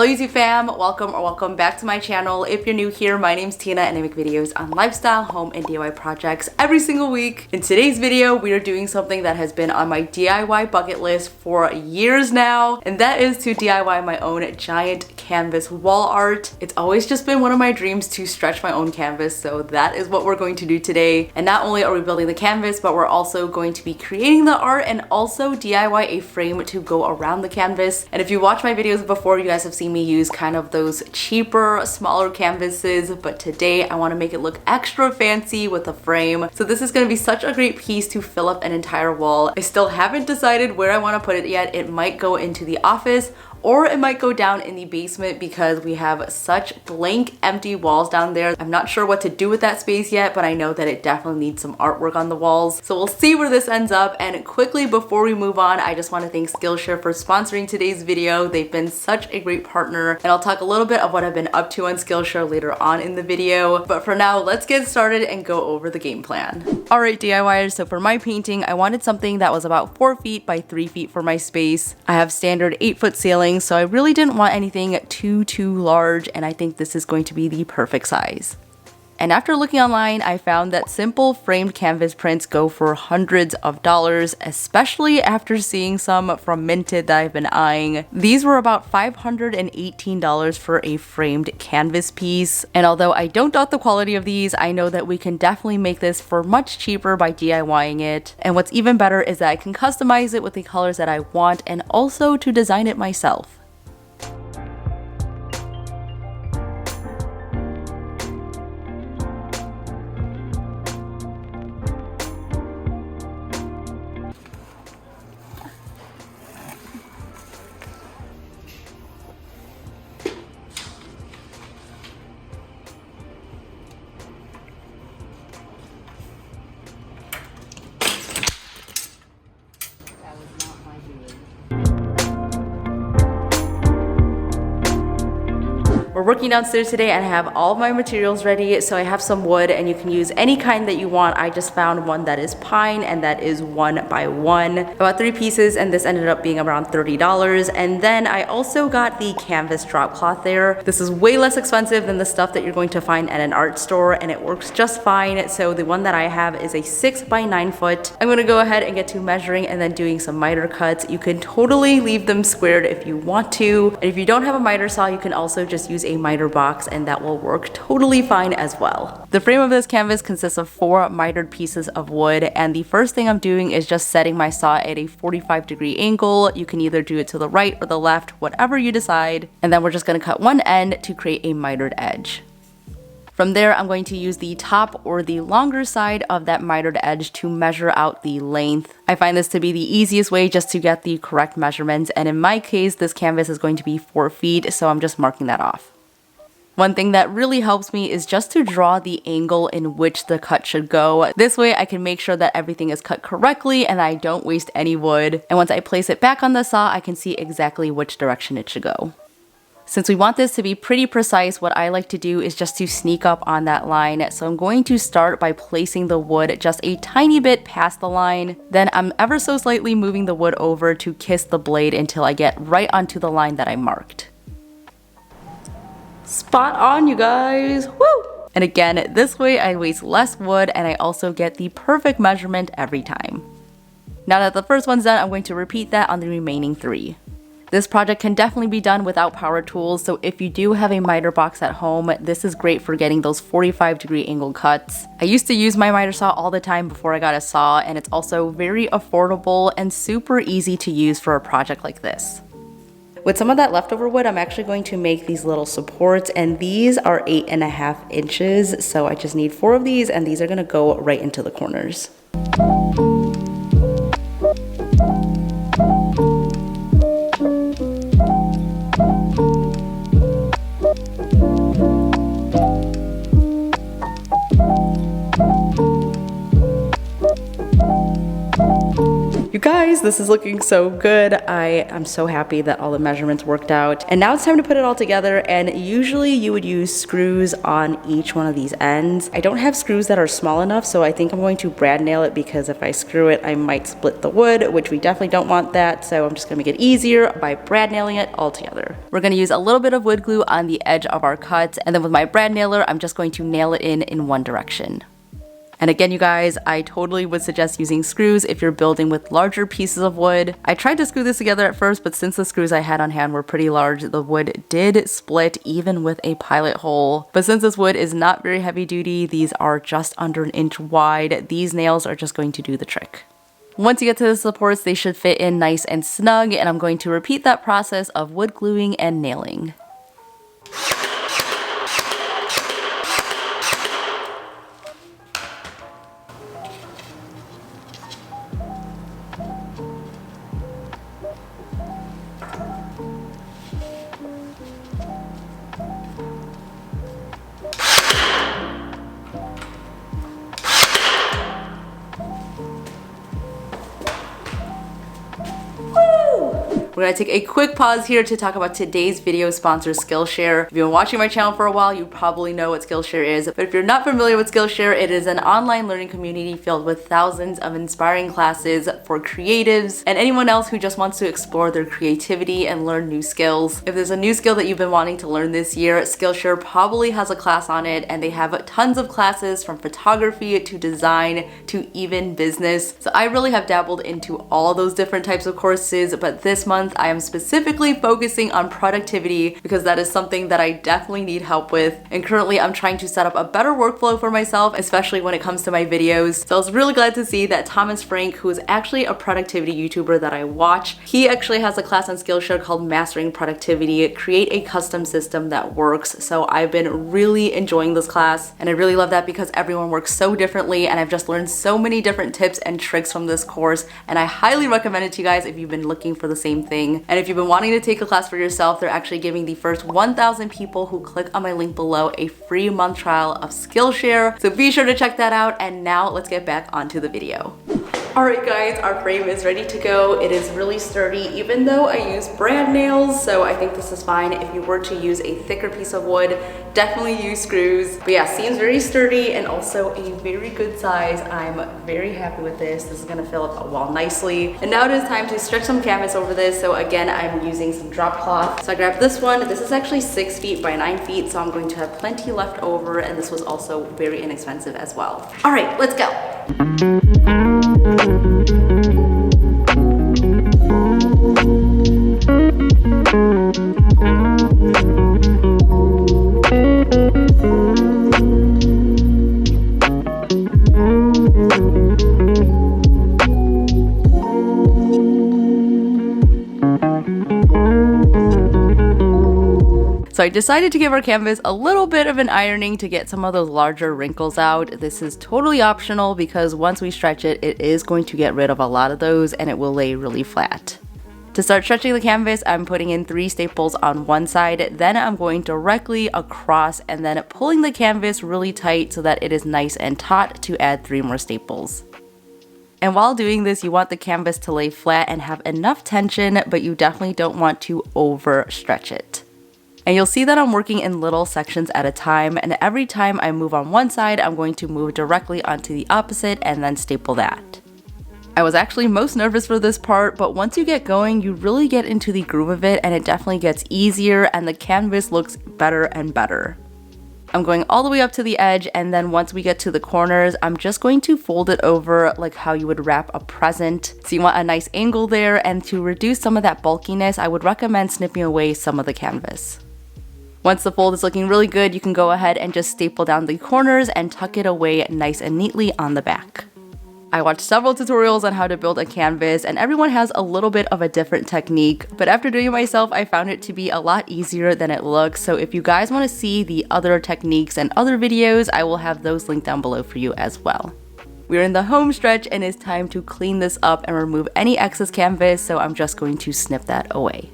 Hello YouTube fam, welcome back to my channel. If you're new here, my name's Tina and I make videos on lifestyle, home, and DIY projects every single week. In today's video, we are doing something that has been on my DIY bucket list for years now, and that is to DIY my own giant canvas wall art. It's always just been one of my dreams to stretch my own canvas, so that is what we're going to do today. And not only are we building the canvas, but we're also going to be creating the art and also DIY a frame to go around the canvas. And if you watch my videos before, you guys have seen me use kind of those cheaper, smaller canvases, but today I want to make it look extra fancy with a frame. So this is going to be such a great piece to fill up an entire wall. I still haven't decided where I want to put it yet. It might go into the office, or it might go down in the basement because we have such blank empty walls down there. I'm not sure what to do with that space yet, but I know that it definitely needs some artwork on the walls. So we'll see where this ends up. And quickly before we move on, I just want to thank Skillshare for sponsoring today's video. They've been such a great partner, and I'll talk a little bit of what I've been up to on Skillshare later on in the video. But for now, let's get started and go over the game plan. Alright DIYers, so for my painting, I wanted something that was about 4 feet by 3 feet for my space. I have standard 8-foot ceilings, so I really didn't want anything too large, and I think this is going to be the perfect size. And after looking online, I found that simple framed canvas prints go for hundreds of dollars, especially after seeing some from Minted that I've been eyeing. These were about $518 for a framed canvas piece. And although I don't doubt the quality of these, I know that we can definitely make this for much cheaper by DIYing it. And what's even better is that I can customize it with the colors that I want and also to design it myself. We're working downstairs today and I have all of my materials ready. So I have some wood, and you can use any kind that you want. I just found one that is pine, and that is 1 by 1. About 3 pieces, and this ended up being around $30. And then I also got the canvas drop cloth there. This is way less expensive than the stuff that you're going to find at an art store, and it works just fine. So the one that I have is a 6 by 9 foot. I'm gonna go ahead and get to measuring and then doing some miter cuts. You can totally leave them squared if you want to. And if you don't have a miter saw, you can also just use a miter box, and that will work totally fine as well. The frame of this canvas consists of 4 mitered pieces of wood, and the first thing I'm doing is just setting my saw at a 45-degree angle. You can either do it to the right or the left, whatever you decide. And then we're just going to cut one end to create a mitered edge. From there, I'm going to use the top or the longer side of that mitered edge to measure out the length. I find this to be the easiest way just to get the correct measurements, and in my case, this canvas is going to be 4 feet, so I'm just marking that off. One thing that really helps me is just to draw the angle in which the cut should go. This way I can make sure that everything is cut correctly and I don't waste any wood. And once I place it back on the saw, I can see exactly which direction it should go. Since we want this to be pretty precise, what I like to do is just to sneak up on that line. So I'm going to start by placing the wood just a tiny bit past the line. Then I'm ever so slightly moving the wood over to kiss the blade until I get right onto the line that I marked. Spot on, you guys! Woo! And again, this way I waste less wood and I also get the perfect measurement every time. Now that the first one's done, I'm going to repeat that on the remaining 3. This project can definitely be done without power tools, so if you do have a miter box at home, this is great for getting those 45-degree angle cuts. I used to use my miter saw all the time before I got a saw, and it's also very affordable and super easy to use for a project like this. With some of that leftover wood, I'm actually going to make these little supports, and these are 8.5 inches, so I just need 4 of these, and these are gonna go right into the corners. You guys, guys, this is looking so good. I am so happy that all the measurements worked out. And now it's time to put it all together, and usually you would use screws on each one of these ends. I don't have screws that are small enough, so I think I'm going to brad nail it, because if I screw it, I might split the wood, which we definitely don't want that, so I'm just gonna make it easier by brad nailing it all together. We're gonna use a little bit of wood glue on the edge of our cut, and then with my brad nailer, I'm just going to nail it in one direction. And again, you guys, I totally would suggest using screws if you're building with larger pieces of wood. I tried to screw this together at first, but since the screws I had on hand were pretty large, the wood did split even with a pilot hole. But since this wood is not very heavy duty, these are just under an inch wide, these nails are just going to do the trick. Once you get to the supports, they should fit in nice and snug, and I'm going to repeat that process of wood gluing and nailing. We're gonna take a quick pause here to talk about today's video sponsor, Skillshare. If you've been watching my channel for a while, you probably know what Skillshare is. But if you're not familiar with Skillshare, it is an online learning community filled with thousands of inspiring classes for creatives and anyone else who just wants to explore their creativity and learn new skills. If there's a new skill that you've been wanting to learn this year, Skillshare probably has a class on it, and they have tons of classes from photography to design to even business. So I really have dabbled into all those different types of courses, but this month I am specifically focusing on productivity because that is something that I definitely need help with. And currently I'm trying to set up a better workflow for myself, especially when it comes to my videos. So I was really glad to see that Thomas Frank, who is actually a productivity YouTuber that I watch, he actually has a class on Skillshare called Mastering Productivity, Create a Custom System That Works. So I've been really enjoying this class, and I really love that because everyone works so differently, and I've just learned so many different tips and tricks from this course, and I highly recommend it to you guys if you've been looking for the same thing. And if you've been wanting to take a class for yourself, they're actually giving the first 1,000 people who click on my link below a free month trial of Skillshare. So be sure to check that out. And now let's get back onto the video. Alright guys, our frame is ready to go. It is really sturdy, even though I use brad nails, so I think this is fine. If you were to use a thicker piece of wood, definitely use screws. But yeah, seems very sturdy and also a very good size. I'm very happy with this. This is gonna fill up a wall nicely. And now it is time to stretch some canvas over this. So again, I'm using some drop cloth. So I grabbed this one. This is actually 6 feet by 9 feet, so I'm going to have plenty left over, and this was also very inexpensive as well. Alright, let's go. So I decided to give our canvas a little bit of an ironing to get some of those larger wrinkles out. This is totally optional because once we stretch it, it is going to get rid of a lot of those and it will lay really flat. To start stretching the canvas, I'm putting in 3 staples on one side, then I'm going directly across and then pulling the canvas really tight so that it is nice and taut to add 3 more staples. And while doing this, you want the canvas to lay flat and have enough tension, but you definitely don't want to overstretch it. And you'll see that I'm working in little sections at a time, and every time I move on one side, I'm going to move directly onto the opposite and then staple that. I was actually most nervous for this part, but once you get going, you really get into the groove of it and it definitely gets easier and the canvas looks better and better. I'm going all the way up to the edge, and then once we get to the corners, I'm just going to fold it over like how you would wrap a present. So you want a nice angle there, and to reduce some of that bulkiness, I would recommend snipping away some of the canvas. Once the fold is looking really good, you can go ahead and just staple down the corners and tuck it away nice and neatly on the back. I watched several tutorials on how to build a canvas, and everyone has a little bit of a different technique, but after doing it myself, I found it to be a lot easier than it looks. So if you guys want to see the other techniques and other videos, I will have those linked down below for you as well. We're in the home stretch and it's time to clean this up and remove any excess canvas, so I'm just going to snip that away.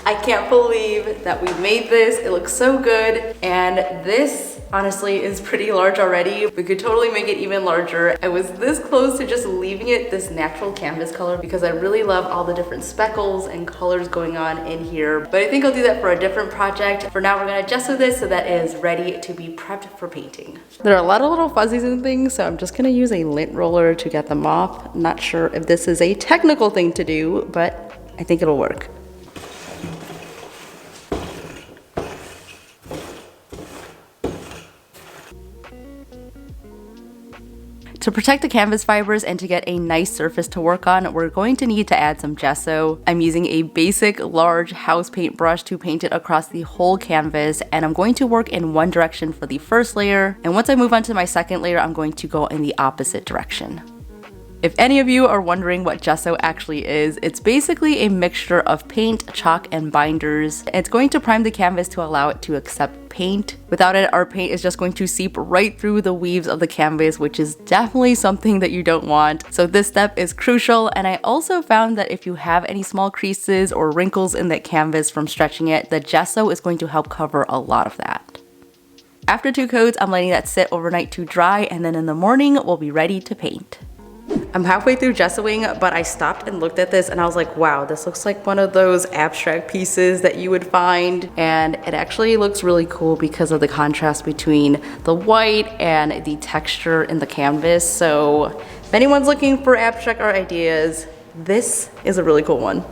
I can't believe that we made this. It looks so good, and this honestly is pretty large already. We could totally make it even larger. I was this close to just leaving it this natural canvas color because I really love all the different speckles and colors going on in here. But I think I'll do that for a different project. For now, we're gonna gesso this so that it is ready to be prepped for painting. There are a lot of little fuzzies and things, so I'm just gonna use a lint roller to get them off. Not sure if this is a technical thing to do, but I think it'll work. To protect the canvas fibers and to get a nice surface to work on, we're going to need to add some gesso. I'm using a basic large house paint brush to paint it across the whole canvas, and I'm going to work in one direction for the first layer, and once I move on to my second layer, I'm going to go in the opposite direction. If any of you are wondering what gesso actually is, it's basically a mixture of paint, chalk, and binders. It's going to prime the canvas to allow it to accept paint. Without it, our paint is just going to seep right through the weaves of the canvas, which is definitely something that you don't want. So this step is crucial, and I also found that if you have any small creases or wrinkles in that canvas from stretching it, the gesso is going to help cover a lot of that. After 2 coats, I'm letting that sit overnight to dry, and then in the morning, we'll be ready to paint. I'm halfway through gessoing, but I stopped and looked at this and I was like, wow, this looks like one of those abstract pieces that you would find. And it actually looks really cool because of the contrast between the white and the texture in the canvas. So if anyone's looking for abstract art ideas, this is a really cool one.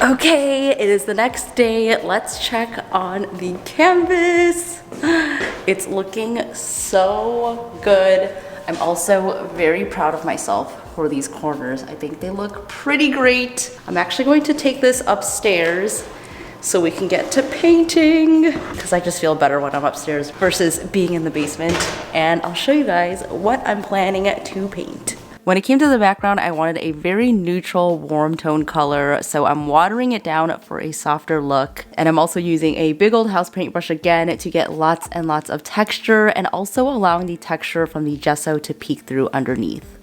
Okay, it is the next day. Let's check on the canvas. It's looking so good. I'm also very proud of myself for these corners. I think they look pretty great. I'm actually going to take this upstairs so we can get to painting, because I just feel better when I'm upstairs versus being in the basement. And I'll show you guys what I'm planning to paint. When it came to the background, I wanted a very neutral, warm tone color, so I'm watering it down for a softer look. And I'm also using a big old house paintbrush again to get lots and lots of texture, and also allowing the texture from the gesso to peek through underneath.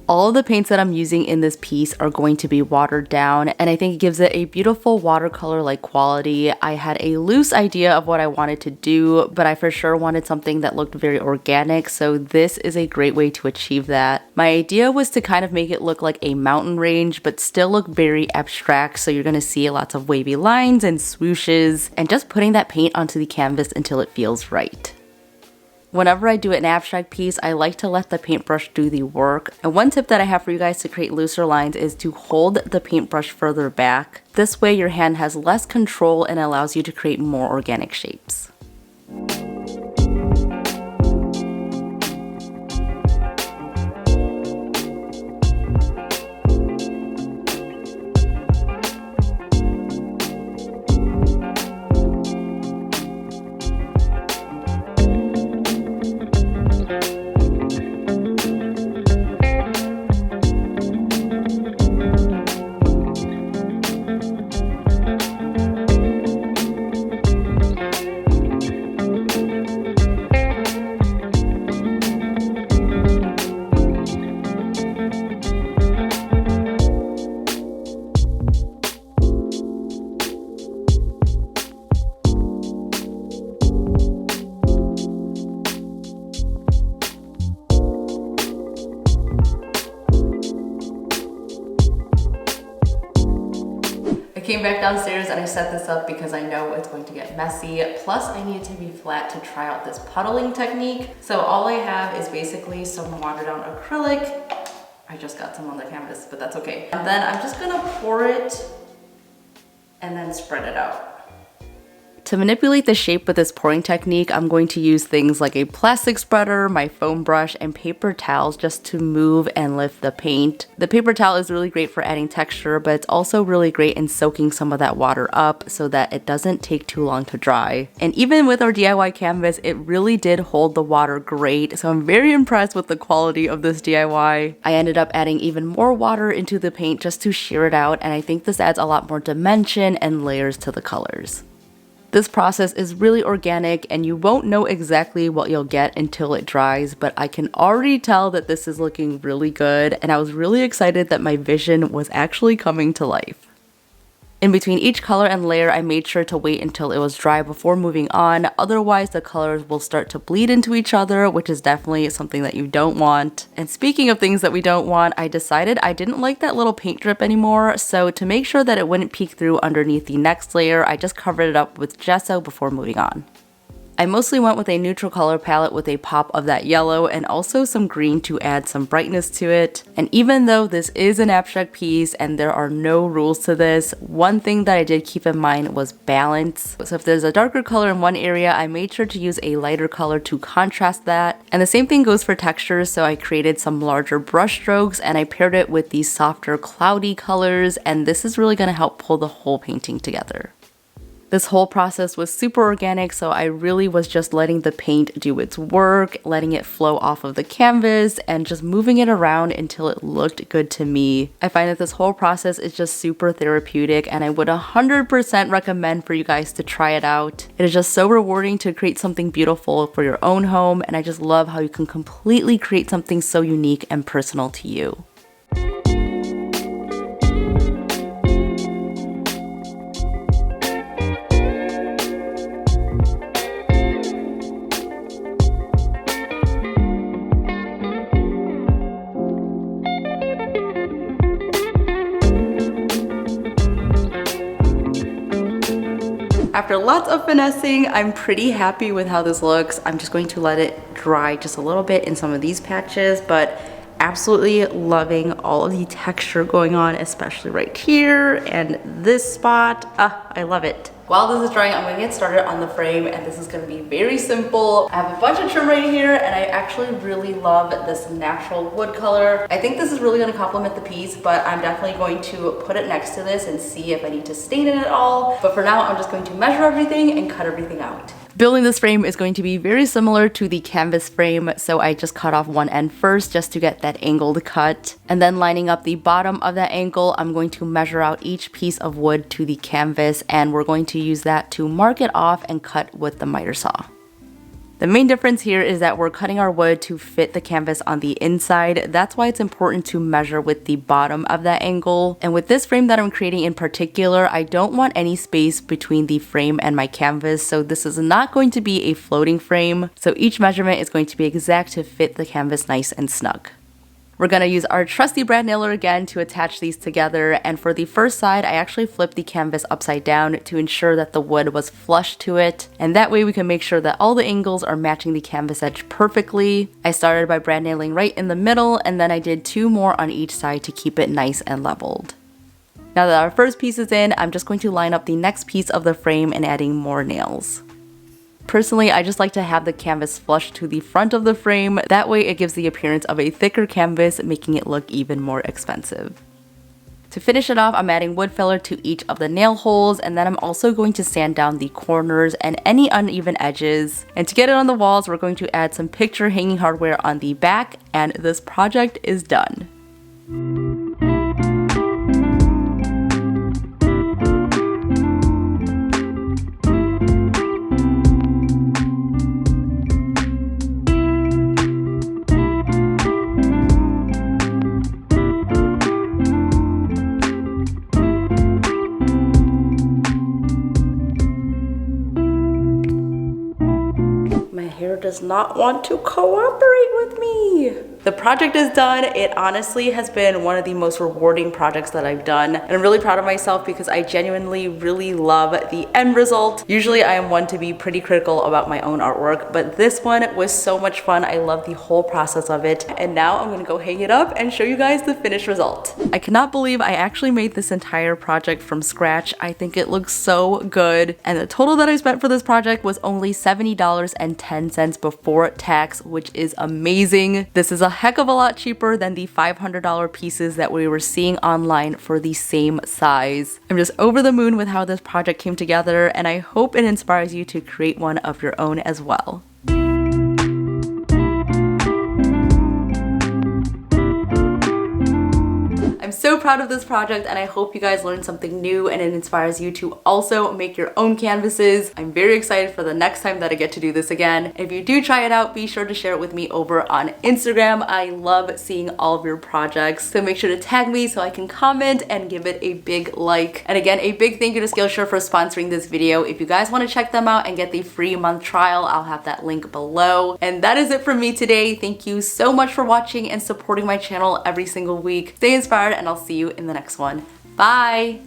All of the paints that I'm using in this piece are going to be watered down, and I think it gives it a beautiful watercolor-like quality. I had a loose idea of what I wanted to do, but I for sure wanted something that looked very organic, so this is a great way to achieve that. My idea was to kind of make it look like a mountain range, but still look very abstract, so you're going to see lots of wavy lines and swooshes, and just putting that paint onto the canvas until it feels right. Whenever I do an abstract piece, I like to let the paintbrush do the work. And one tip that I have for you guys to create looser lines is to hold the paintbrush further back. This way your hand has less control and allows you to create more organic shapes. Came back downstairs and I set this up because I know it's going to get messy. Plus I need it to be flat to try out this puddling technique. So all I have is basically some watered down acrylic. I just got some on the canvas, but that's okay. And then I'm just gonna pour it and then spread it out. To manipulate the shape with this pouring technique, I'm going to use things like a plastic spreader, my foam brush, and paper towels just to move and lift the paint. The paper towel is really great for adding texture, but it's also really great in soaking some of that water up so that it doesn't take too long to dry. And even with our DIY canvas, it really did hold the water great, so I'm very impressed with the quality of this DIY. I ended up adding even more water into the paint just to sheer it out, and I think this adds a lot more dimension and layers to the colors. This process is really organic and you won't know exactly what you'll get until it dries, but I can already tell that this is looking really good and I was really excited that my vision was actually coming to life. In between each color and layer, I made sure to wait until it was dry before moving on, otherwise the colors will start to bleed into each other, which is definitely something that you don't want. And speaking of things that we don't want, I decided I didn't like that little paint drip anymore, so to make sure that it wouldn't peek through underneath the next layer, I just covered it up with gesso before moving on. I mostly went with a neutral color palette with a pop of that yellow and also some green to add some brightness to it. And even though this is an abstract piece and there are no rules to this, one thing that I did keep in mind was balance. So if there's a darker color in one area, I made sure to use a lighter color to contrast that. And the same thing goes for textures, so I created some larger brush strokes and I paired it with these softer cloudy colors, and this is really going to help pull the whole painting together. This whole process was super organic, so I really was just letting the paint do its work, letting it flow off of the canvas, and just moving it around until it looked good to me. I find that this whole process is just super therapeutic, and I would 100% recommend for you guys to try it out. It is just so rewarding to create something beautiful for your own home, and I just love how you can completely create something so unique and personal to you. After lots of finessing, I'm pretty happy with how this looks. I'm just going to let it dry just a little bit in some of these patches, but absolutely loving all of the texture going on, especially right here and this spot. I love it. While this is drying, I'm gonna get started on the frame, and this is gonna be very simple. I have a bunch of trim right here, and I actually really love this natural wood color. I think this is really gonna complement the piece, but I'm definitely going to put it next to this and see if I need to stain it at all. But for now, I'm just going to measure everything and cut everything out. Building this frame is going to be very similar to the canvas frame, so I just cut off one end first just to get that angled cut. And then lining up the bottom of that angle, I'm going to measure out each piece of wood to the canvas, and we're going to use that to mark it off and cut with the miter saw. The main difference here is that we're cutting our wood to fit the canvas on the inside. That's why it's important to measure with the bottom of that angle. And with this frame that I'm creating in particular, I don't want any space between the frame and my canvas, so this is not going to be a floating frame. So each measurement is going to be exact to fit the canvas nice and snug. We're going to use our trusty brad nailer again to attach these together, and for the first side I actually flipped the canvas upside down to ensure that the wood was flush to it, and that way we can make sure that all the angles are matching the canvas edge perfectly. I started by brad nailing right in the middle, and then I did 2 more on each side to keep it nice and leveled. Now that our first piece is in, I'm just going to line up the next piece of the frame and adding more nails. Personally, I just like to have the canvas flush to the front of the frame. That way it gives the appearance of a thicker canvas, making it look even more expensive. To finish it off, I'm adding wood filler to each of the nail holes, and then I'm also going to sand down the corners and any uneven edges. And to get it on the walls, we're going to add some picture hanging hardware on the back, and this project is done. Does not want to cooperate with me. The project is done. It honestly has been one of the most rewarding projects that I've done. And I'm really proud of myself because I genuinely really love the end result. Usually I am one to be pretty critical about my own artwork, but this one was so much fun. I love the whole process of it. And now I'm gonna go hang it up and show you guys the finished result. I cannot believe I actually made this entire project from scratch. I think it looks so good. And the total that I spent for this project was only $70.10 before tax, which is amazing. This is a heck of a lot cheaper than the $500 pieces that we were seeing online for the same size. I'm just over the moon with how this project came together, and I hope it inspires you to create one of your own as well. I'm so proud of this project, and I hope you guys learned something new and it inspires you to also make your own canvases. I'm very excited for the next time that I get to do this again. If you do try it out, be sure to share it with me over on Instagram. I love seeing all of your projects, so make sure to tag me so I can comment and give it a big like. And again, a big thank you to Skillshare for sponsoring this video. If you guys want to check them out and get the free month trial, I'll have that link below. And that is it from me today. Thank you so much for watching and supporting my channel every single week. Stay inspired, and I'll see you in the next one. Bye!